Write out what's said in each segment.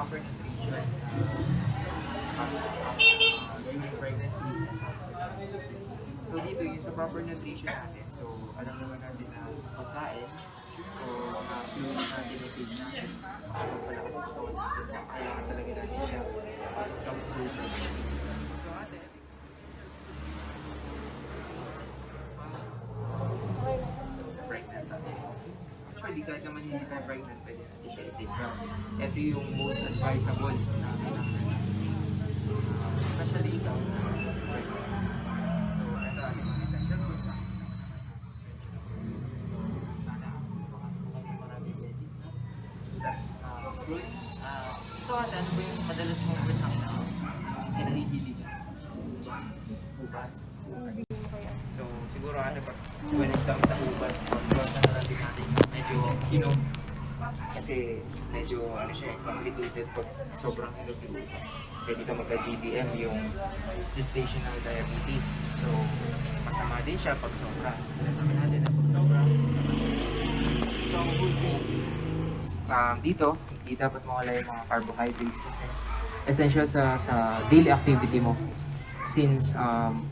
proper nutrition during pregnancy and after pregnancy. So dito yung sa proper nutrition natin. So alam naman natin na pagkain o mga fluids natin na feed natin pagpalakas ng katawan natin. So kailangan talaga natin siya when it comes to pregnancy. So ate, pregnant ako. Actually, kahit naman hindi tayo pregnant, pwede natin siya i-take. Ito yung most advisable na especially ikaw na pregnant. So, ito ating mga essential foods na sana maraming veggies na. Tapos, fruits. Ito ate, ano ba yung madalas mong fruit na kinahihili ka? Ubas. So, siguro ano pa, when it comes sa ubas, mas na natin natin medyo hinog. Kasi medyo ano siya, complicated pag sobrang hinog yung ubas. Pwede ka magka-GDM, yung gestational diabetes. So, masama din siya pag sobra. Nasabi natin na pag sobra, masama din. So, good things. Dito, hindi dapat mawala yung mga carbohydrates kasi essential sa daily activity mo. Since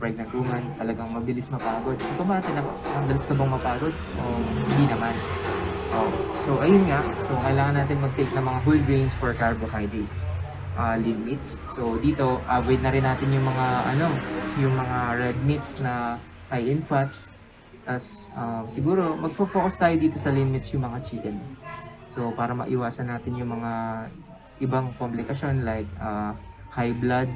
pregnant woman, talagang mabilis mapagod. Ito ba, madalas ka bang mapagod? O hindi naman? So, ayun nga. So, kailangan natin mag-take ng mga whole grains for carbohydrates. Lean meats. So, dito, avoid na rin natin yung mga, yung mga red meats na high in fats. Tapos, siguro, magfo-focus tayo dito sa lean meats yung mga chicken. So, para maiwasan natin yung mga ibang komplikasyon like high blood,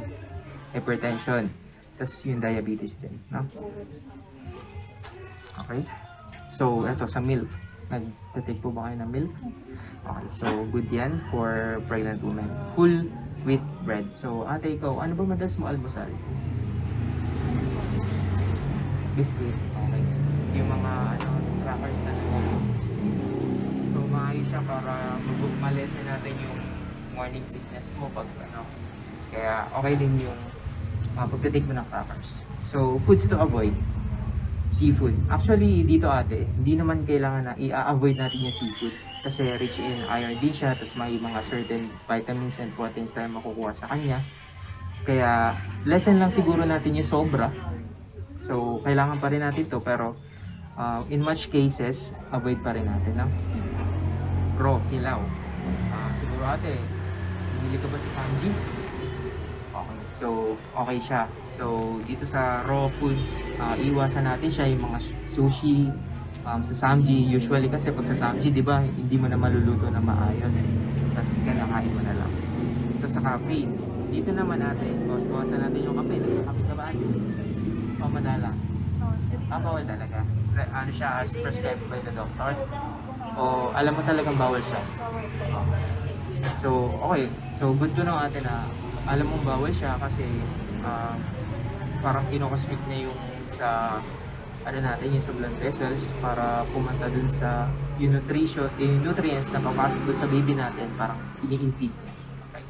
hypertension, tapos yung diabetes din, no? Okay? So, eto sa milk. Nag-take po ba kayo ng milk? Okay, so good yan for pregnant women. Full wheat bread. So, ate, ikaw, ano ba madalas mo almusal? Biscuit. Okay. Yung mga, crackers na lang. So, maayos siya para malesen natin yung morning sickness mo pag, kaya okay din yung pagtitake mo ng crackers. So, foods to avoid. Seafood. Actually, dito ate, hindi naman kailangan na i-avoid natin yung seafood. Kasi rich in iron din siya, tapos may mga certain vitamins and proteins tayo makukuha sa kanya. Kaya, lessen lang siguro natin yung sobra. So, kailangan pa rin natin to, pero in much cases, avoid pa rin natin. No? Raw, hilaw. Siguro ate, hindi ka ba sa Samji? Okay. So, okay siya. So, dito sa raw foods, iwasan natin siya yung mga sushi, sa Samji. Usually kasi pag sa Samji, di ba, hindi mo na maluluto na maayos. Tapos, kinakain mo na lang. Ito sa caffeine. Dito naman natin, bawasan natin yung kape. Nagkakape ka ba? Pamadalang. Bawal talaga. Ano siya, as prescribed by the doctor? O alam mo talagang bawal siya? So, okay. So, good to know ate na alam mong bawal siya kasi parang kinokosmik na yung sa natin yung sa blood vessels para pumunta dun sa yung nutrients na papasok dun sa baby natin, parang ini-impede niya. Okay.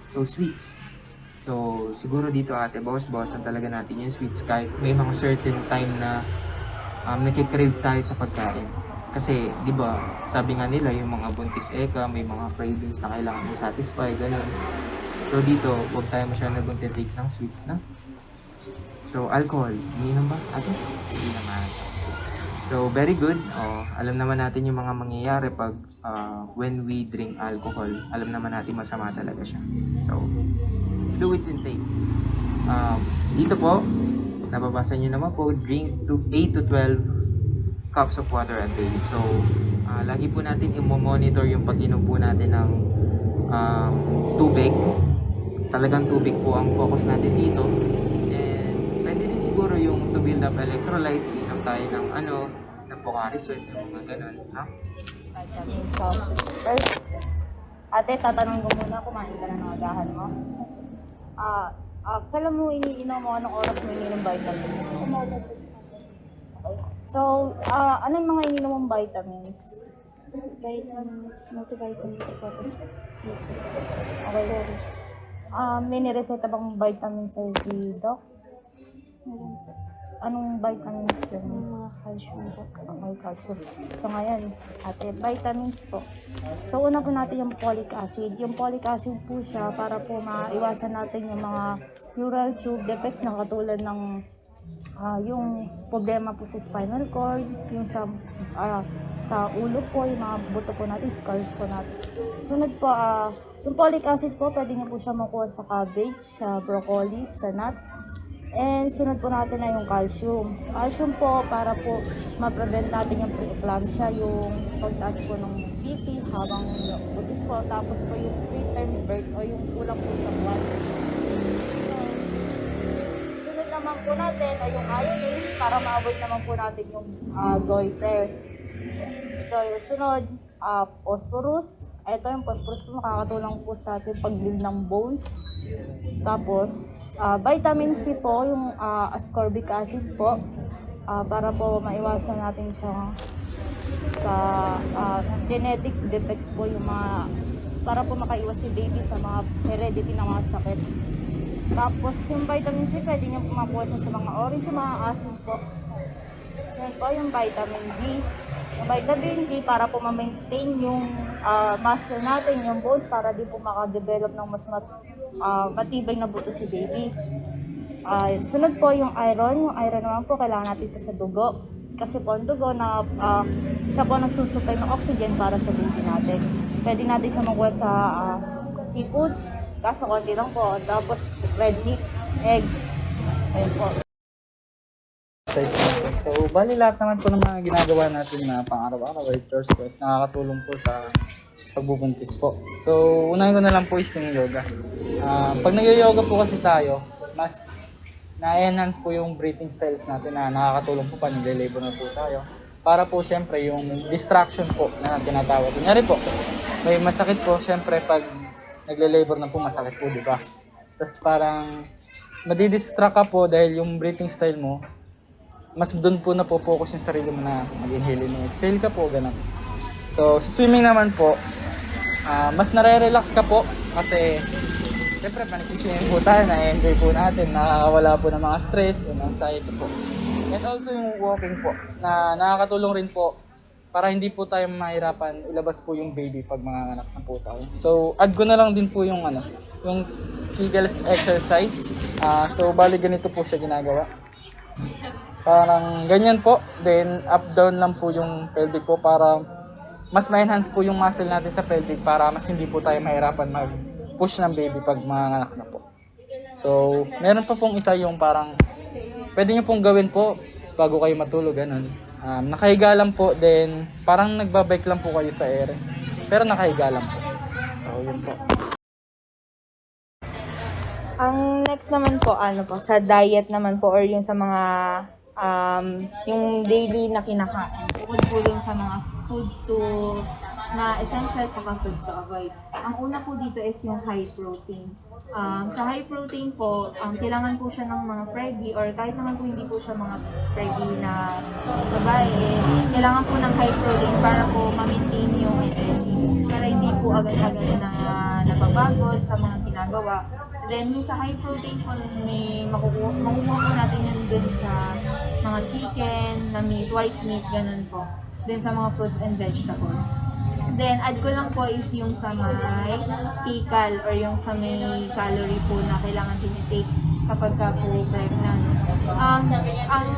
So, sweets. So, siguro dito ate, bawas-bawasan talaga natin yung sweets kahit may mga certain time na nakikrave tayo sa pagkain. Kasi, di ba, sabi nga nila, yung mga buntis eka, may mga cravings na kailangan i-satisfy, ganun. So dito, huwag tayo masyadong nag-take ng sweets, na. So, alcohol, umiinom ba? Ate? Hindi naman. So, very good. Alam naman natin yung mga mangyayari pag when we drink alcohol. Alam naman natin masama talaga siya. So, fluids intake. Dito po, nababasa nyo naman po, drink 8 to 12 cups of water a day. So, lagi po natin i-monitor yung pag-inom po natin ng tubig. Talagang tubig po ang focus natin dito. And pwede din siguro yung to build up electrolytes. Inom tayo ng ng Pocari Sweat, mga ganun. Ha? Vitamins. So, first, ate, tatanong ko muna, kumain ka na ng agahan mo? Kailan mo iniinom mo, anong oras mo iniinom vitamins? Umaga po sa Okay. So, ano yung mga ininom mong vitamins? vitamins, multivitamins po, tapos Okay. May nireseta bang vitamins sa si Doc? meron po. anong vitamins yun? Yung mga calcium po. Okay, calcium. So ngayon, ate, vitamins po. So una po natin yung folic acid. Yung folic acid po siya para po maiwasan natin yung mga neural tube defects na katulad ng yung problema po sa spinal cord, yung sa ulo po, yung mga buto po natin, skulls po natin. Sunod po, yung folic acid po, pwede niyo po siya makuha sa cabbage, sa broccoli, sa nuts. And sunod po natin na yung calcium. Calcium po para po ma-prevent natin yung pre-eclampsia, yung pagtaas po ng BP habang butis po. Tapos po yung preterm birth o yung kulang po sa blood. Sunod naman po natin ay yung iodine para ma-avoid naman po natin yung goiter. So yung sunod, phosphorus. Ito yung phosphorus po makakatulong po sa ating pag-build ng bones. Tapos, vitamin C po, yung ascorbic acid po, para po maiwasan natin siya sa genetic defects po, yung mga, para po makaiwas si baby sa mga heredity na mga sakit. Tapos, yung vitamin C, pwede nyo makuha sa mga orange, yung mga acid po. So, yun po yung vitamin D. Yung vitamin D para po ma-maintain yung muscle natin, yung bones, para di po makadevelop ng mas matibay na buto si baby. Sunod po yung iron. Yung iron naman po kailangan natin ito sa dugo. Kasi po ang dugo na siya po nagsusupply ng oxygen para sa baby natin. Pwede natin siya makuha sa seafoods, kaso konti lang po. Tapos red meat, eggs. Ayun po. So, bali lahat naman po ng mga ginagawa natin na pang-araw-araw ay chores po is nakakatulong po sa pagbubuntis po. So, unahin ko na lang po is yung yoga. Pag nag-yoga po kasi tayo, mas na-enhance po yung breathing styles natin na nakakatulong po pa nag-labor na po tayo. Para po siyempre yung distraction po na tinatawag. Kunyari po, may masakit po siyempre pag nagle-labor na po masakit po, di ba? Tapos parang madidistract ka po dahil yung breathing style mo, mas doon po napopokus yung sarili mo na mag-inhale and exhale ka po, ganun. So, sa swimming naman po, mas nare-relax ka po kasi siyempre panisiswimming po tayo, na-enjoy po natin, nakakawala po ng mga stress and anxiety po. And also yung walking po, na nakakatulong rin po para hindi po tayo mahirapan ilabas po yung baby pag manganganak na po tayo. So, add ko na lang din po yung yung Kegels exercise. So, bali ganito po siya ginagawa. Parang ganyan po, then up down lang po yung pelvic po para mas ma-enhance po yung muscle natin sa pelvic para mas hindi po tayo mahirapan mag-push ng baby pag manganak na po. So, meron pa pong isa yung parang pwede nyo pong gawin po bago kayo matulog, ganun. Nakahiga lang po, then parang nagbabike lang po kayo sa air. Pero nakahiga lang po. So, yun po. Ang next naman po, sa diet naman po or yung sa mga yung daily na kinakain. Bukod po dun sa mga foods na essential at foods to avoid. Ang una po dito is yung high protein. Sa high protein po, kailangan po siya ng mga preggy or kahit naman po hindi po siya mga preggy na babae, kailangan po ng high protein para po ma-maintain yung energy. Para hindi po agad-agad na napapagod sa mga ginagawa. Then, yung sa high protein po, may makukuha po natin yun dun sa mga chicken, na meat, white meat, ganun po. Then, sa mga fruits and vegetables. Then, add ko lang po is yung sa may tikal or yung sa may calorie po na kailangan tinitake kapag ka po pregnant. Ang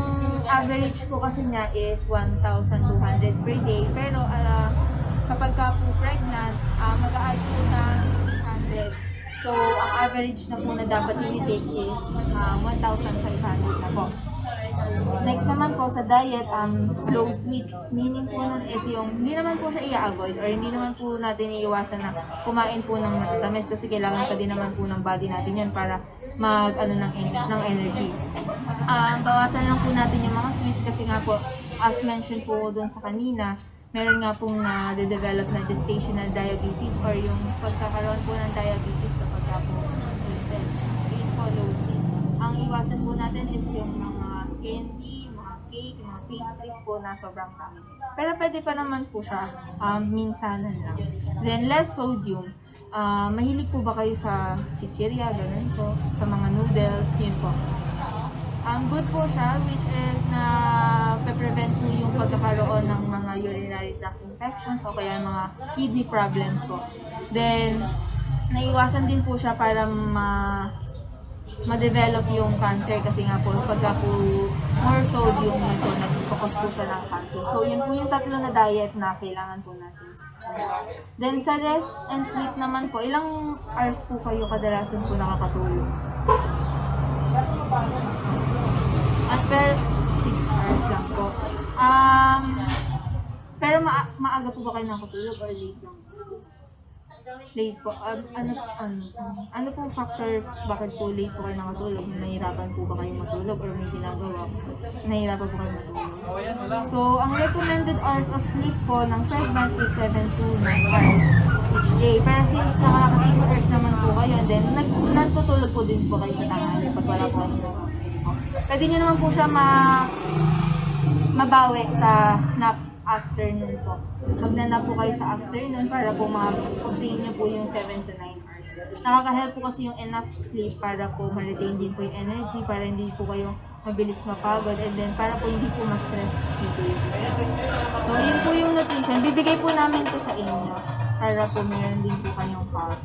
average po kasi niya is 1,200 per day. Pero, kapag ka po pregnant, mag-a-add po ng 100. So, ang average na po na dapat tinitake is 1,500 na po. Next naman po sa diet, low sweets. Meaning po nun is yung, hindi naman po siya i-avoid or hindi naman po natin iiwasan na kumain po ng matatamis kasi kailangan pa din naman po ng body natin yun para ng energy. Bawasan lang po natin yung mga sweets kasi nga po, as mentioned po dun sa kanina, meron nga pong na-develop na gestational diabetes or yung pagkakaroon po ng diabetes kapag ka po breast. Yun po, low sweet. Ang iwasan po natin is yung mga candy, mga cake, mga pastries po na sobrang tamis. Pero pwede pa naman po siya, minsanan lang. Then less sodium. Mahilig po ba kayo sa chichirya, ganun po, sa mga noodles, yun po. Good po siya, which is na prevent po yung pagkakaroon ng mga urinary tract infections o kaya mga kidney problems po. Then, naiwasan din po siya para ma-develop yung cancer kasi nga po pagka po more sodium yun po, nagkakos po siya ng cancer. So, yun po yung tatlo na diet na kailangan po natin. Then, sa rest and sleep naman po, ilang hours po kayo kadalasan po nakakatulog? At per 6 hours lang po. Pero maaga po ba kayo nakatulog or late lang? Late po. Ano pong factor bakit po late po kayo nakatulog? Nahihirapan po ba kayo matulog or may ginagawa? Nahihirapan po kayo matulog? So, ang recommended hours of sleep po ng pregnant is 7 to 9 hours each day. Pero since nakaka 6 hours naman po kayo, then nagtutulog po din po kayo sa tanghali pag wala po kayo. Pwede nyo naman po siya mabawi sa nap afternoon po. Magnanap po kayo sa afternoon para po ma-obtain nyo po yung 7 to 9 hours. Nakaka-help po kasi yung enough sleep para po ma-retain din po yung energy, para hindi po kayo mabilis mapagod, and then para po hindi po ma-stress dito yung isa. So, yun po yung nutrition. Bibigay po namin to sa inyo para po meron din po kayong power.